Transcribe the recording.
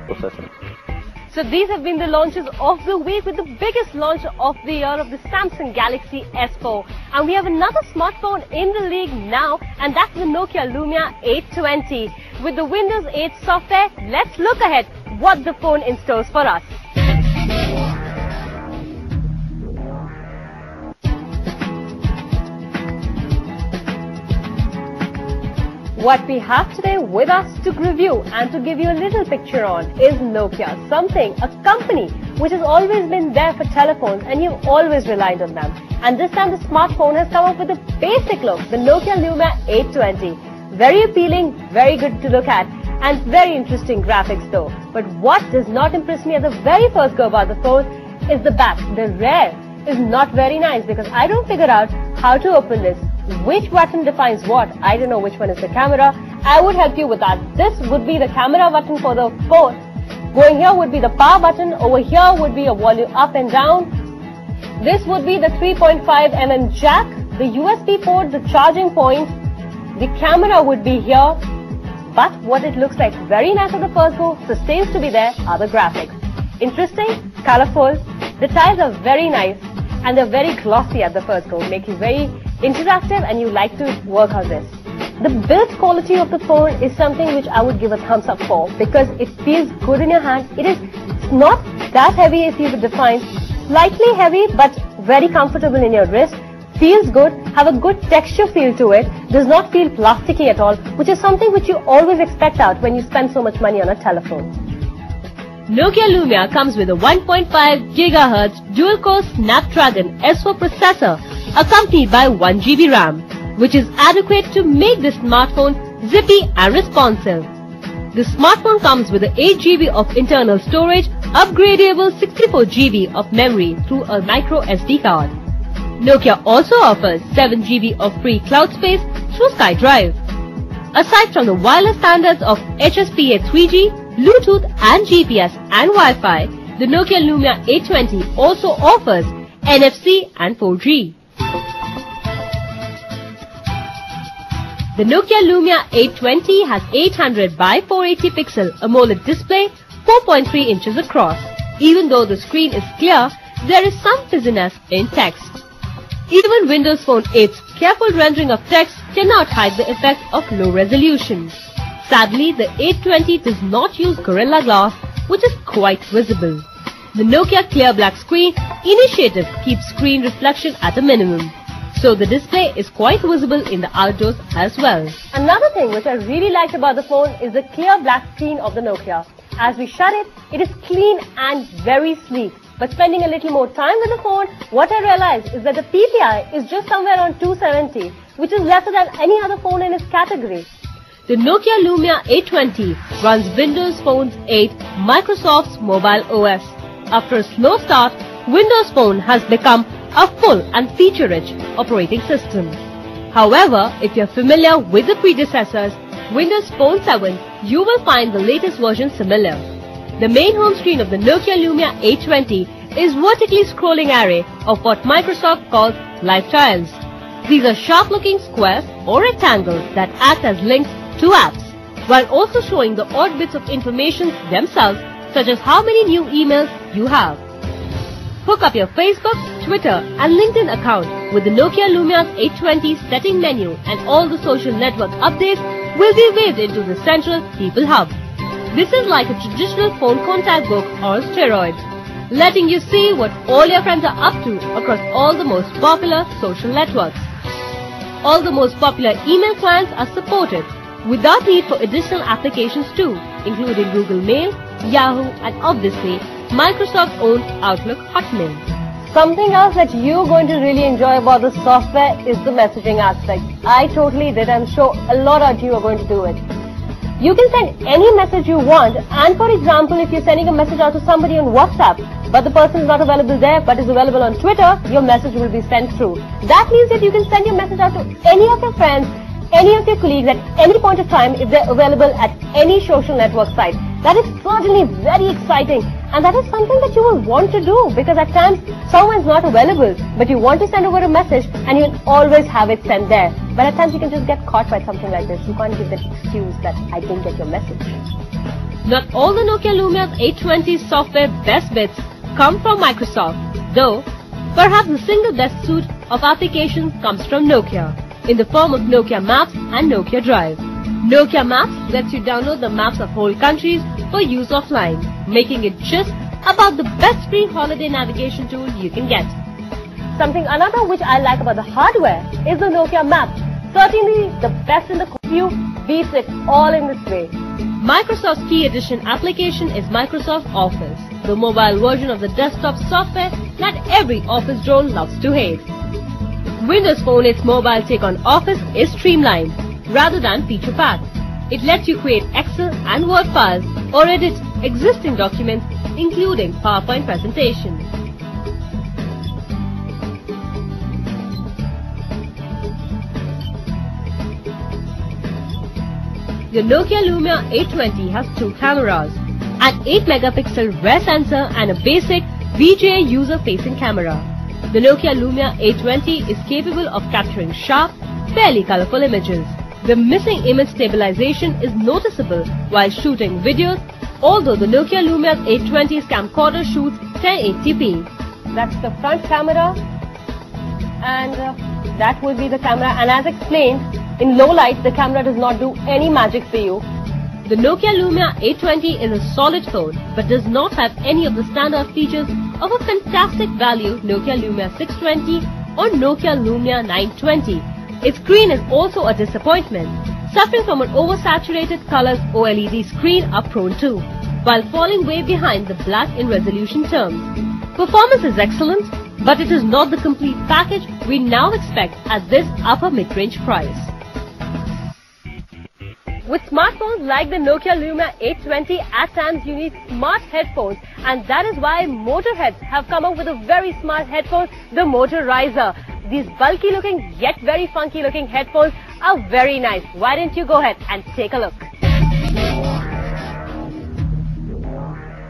processor. So these have been the launches of the week, with the biggest launch of the year of the Samsung Galaxy S4. And we have another smartphone in the league now, and that's the Nokia Lumia 820. With the Windows 8 software, let's look ahead what the phone installs for us. What we have today with us to review and to give you a little picture on is Nokia, a company which has always been there for telephones and you've always relied on them. And this time the smartphone has come up with a basic look, the Nokia Lumia 820. Very appealing, very good to look at, and very interesting graphics though. But what does not impress me at the very first go about the phone is the back. The rear is not very nice because I don't figure out how to open this. Which button defines what? I don't know which one is the camera. I would help you with that. This would be the camera button for the phone. Going here would be the power button. Over here would be a volume up and down. This would be the 3.5mm jack, the USB port, the charging point. The camera would be here. But what it looks like very nice at the first go, sustains to be there, are the graphics. Interesting, colorful. The tiles are very nice and they're very glossy at the first go, make you very interactive and you like to work on this. The build quality of the phone is something which I would give a thumbs up for because it feels good in your hand. It's not that heavy as you would define, slightly heavy but very comfortable in your wrist, feels good, have a good texture feel to it, does not feel plasticky at all, which is something which you always expect out when you spend so much money on a telephone. Nokia Lumia comes with a 1.5 GHz dual-core Snapdragon S4 processor accompanied by 1 GB RAM, which is adequate to make the smartphone zippy and responsive. The smartphone comes with 8 GB of internal storage, upgradable 64 GB of memory through a micro SD card. Nokia also offers 7 GB of free cloud space through SkyDrive. Aside from the wireless standards of HSPA 3G, Bluetooth and GPS and Wi-Fi, the Nokia Lumia 820 also offers NFC and 4G. The Nokia Lumia 820 has 800 by 480 pixel AMOLED display, 4.3 inches across. Even though the screen is clear, there is some fuzziness in text. Even Windows Phone 8's careful rendering of text cannot hide the effect of low resolution. Sadly, the 820 does not use Gorilla Glass, which is quite visible. The Nokia Clear Black Screen initiative keeps screen reflection at a minimum, so the display is quite visible in the outdoors as well. Another thing which I really liked about the phone is the clear black screen of the Nokia. As we shut it, it is clean and very sleek. But spending a little more time with the phone, what I realized is that the PPI is just somewhere on 270, which is lesser than any other phone in its category. The Nokia Lumia 820 runs Windows Phone 8, Microsoft's mobile OS. After a slow start, Windows Phone has become a full and feature-rich operating system. However, if you're familiar with the predecessors, Windows Phone 7, you will find the latest version similar. The main home screen of the Nokia Lumia 820 is vertically scrolling array of what Microsoft calls live tiles. These are sharp-looking squares or rectangles that act as links to apps, while also showing the odd bits of information themselves, such as how many new emails you have. Hook up your Facebook, Twitter and LinkedIn account with the Nokia Lumia's 820 setting menu, and all the social network updates will be waved into the central People Hub. This is like a traditional phone contact book on steroids, letting you see what all your friends are up to across all the most popular social networks. All the most popular email clients are supported, without need for additional applications too, including Google Mail, Yahoo and obviously Microsoft's own Outlook Hotmail. Something else that you're going to really enjoy about the software is the messaging aspect. I totally did. I'm sure a lot of you are going to do it. You can send any message you want, and for example, if you're sending a message out to somebody on WhatsApp, but the person is not available there but is available on Twitter, your message will be sent through. That means that you can send your message out to any of your friends, any of your colleagues at any point of time if they're available at any social network site. That is certainly very exciting, and that is something that you will want to do because at times someone's not available but you want to send over a message and you'll always have it sent there. But at times you can just get caught by something like this. You can't give that excuse that I didn't get your message. Not all the Nokia Lumia 820 software best bits come from Microsoft, though perhaps the single best suite of applications comes from Nokia, in the form of Nokia Maps and Nokia Drive. Nokia Maps lets you download the maps of whole countries for use offline, making it just about the best free holiday navigation tool you can get. Another which I like about the hardware is the Nokia Maps. Certainly the best in the few beats it all in this way. Microsoft's key edition application is Microsoft Office, the mobile version of the desktop software that every Office drone loves to hate. Windows Phone 8's mobile take on Office is streamlined rather than feature-packed. It lets you create Excel and Word files or edit existing documents, including PowerPoint presentations. The Nokia Lumia 820 has two cameras, an 8-megapixel rear sensor and a basic VGA user-facing camera. The Nokia Lumia 820 is capable of capturing sharp, fairly colorful images. The missing image stabilization is noticeable while shooting videos, although the Nokia Lumia 820's camcorder shoots 1080p. That's the front camera, and that will be the camera. And as explained, in low light, the camera does not do any magic for you. The Nokia Lumia 820 is a solid phone, but does not have any of the standard features of a fantastic value Nokia Lumia 620 or Nokia Lumia 920. Its screen is also a disappointment, suffering from an oversaturated colors OLED screen are prone to, while falling way behind the black in resolution terms. Performance is excellent, but it is not the complete package we now expect at this upper mid-range price. With smartphones like the Nokia Lumia 820, at times you need smart headphones, and that is why Motorheads have come up with a very smart headphone, the Motorizer. These bulky looking yet very funky looking headphones are very nice. Why don't you go ahead and take a look?